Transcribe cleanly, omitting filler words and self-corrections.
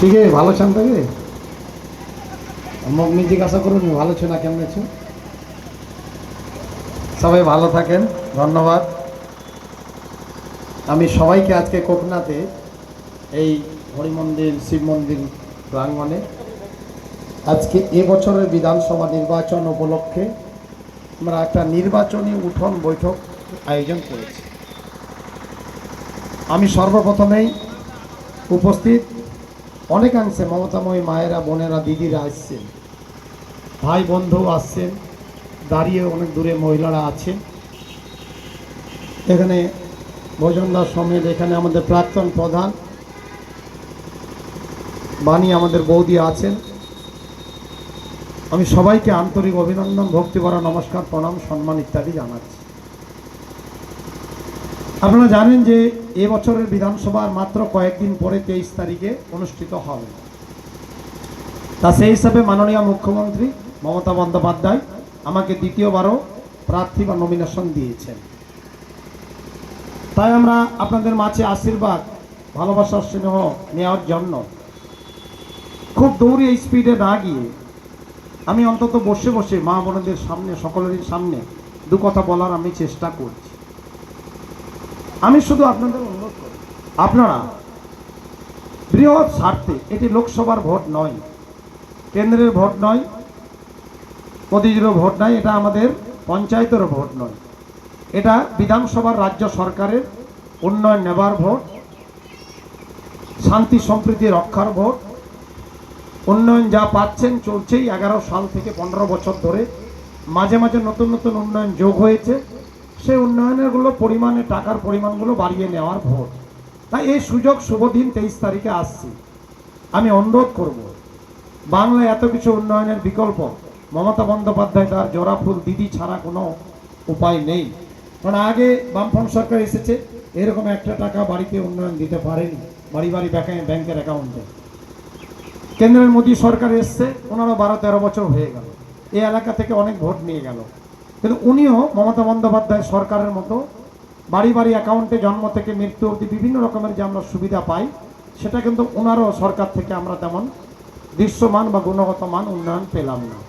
ঠিক আছে, ভালো আছেন তাকে মুখ নিজে কাছা করুন, ভালো আছো না কেমন আছো? সবাই ভালো থাকেন, ধন্যবাদ। আমি সবাইকে আজকে কোকনাতে এই হরিমন্দির শিব মন্দির প্রাঙ্গণে আজকে এবছরের বিধানসভা নির্বাচন উপলক্ষে আমরা একটা নির্বাচনী উঠোন বৈঠক আয়োজন করেছি। আমি সর্বপ্রথমেই উপস্থিত অনেকাংশে মমতাময়ী মায়েরা, বোনেরা, দিদিরা আসছেন, ভাই বন্ধু আসছেন, দাঁড়িয়ে অনেক দূরে মহিলারা আছেন। এখানে ভোজনদার সমেত এখানে আমাদের প্রাক্তন প্রধান বাণী আমাদের বৌদি আছেন। আমি সবাইকে আন্তরিক অভিনন্দন, ভক্তিভরা নমস্কার, প্রণাম, সম্মান ইত্যাদি জানাচ্ছি। আপনারা জানেন যে এবছরের বিধানসভার মাত্র কয়েকদিন পরে 23 তারিখে অনুষ্ঠিত হবে। তা সেই হিসাবে মাননীয় মুখ্যমন্ত্রী মমতা বন্দ্যোপাধ্যায় আমাকে দ্বিতীয়বারও প্রার্থী বা নমিনেশন দিয়েছেন। তাই আমরা আপনাদের মাঝে আশীর্বাদ, ভালোবাসার স্নেহ নেওয়ার জন্য খুব দৌড়ে স্পিডে না গিয়ে আমি অন্তত বসে বসে মা বোনদের সামনে, সকলেরই সামনে দু কথা বলার আমি চেষ্টা করছি। আমি শুধু আপনাদের অনুরোধ করি, আপনারা বৃহৎ স্বার্থে, এটি লোকসভার ভোট নয়, কেন্দ্রের ভোট নয়, মোদিজিরও ভোট নয়, এটা আমাদের পঞ্চায়েতেরও ভোট নয়, এটা বিধানসভার রাজ্য সরকারের উন্নয়ন নেবার ভোট, শান্তি সম্প্রীতি রক্ষার ভোট। উন্নয়ন যা পাচ্ছেন চলছেই 11 সাল থেকে 15 বছর ধরে, মাঝে মাঝে নতুন নতুন উন্নয়ন যোগ হয়েছে, সেই উন্নয়নেরগুলো পরিমাণে, টাকার পরিমাণগুলো বাড়িয়ে নেওয়ার ভোট। তাই এই সুযোগ শুভদিন 23 তারিখে আসছি। আমি অনুরোধ করব, বাংলায় এত কিছু উন্নয়নের বিকল্প, মমতা বন্দ্যোপাধ্যায় তার জোড়া ফুল দিদি ছাড়া কোনো উপায় নেই। কারণ আগে বামফ্রন্ট সরকার এসেছে, এরকম একটা টাকা বাড়িতে উন্নয়ন দিতে পারেনি, বাড়ি বাড়ি ব্যাংকের অ্যাকাউন্টে। কেন্দ্রের মোদী সরকার এসছে, ওনারও 12-13 বছর হয়ে গেল, এই এলাকা থেকে অনেক ভোট নিয়ে গেল, কিন্তু উনিও মমতা বন্দ্যোপাধ্যায় সরকারের মতো বাড়ি বাড়ি অ্যাকাউন্টে জন্ম থেকে মৃত্যু অবধি বিভিন্ন রকমের যে আমরা সুবিধা পাই, সেটা কিন্তু ওনারও সরকার থেকে আমরা তেমন দৃশ্যমান বা গুণগত মান উন্নয়ন পেলাম না।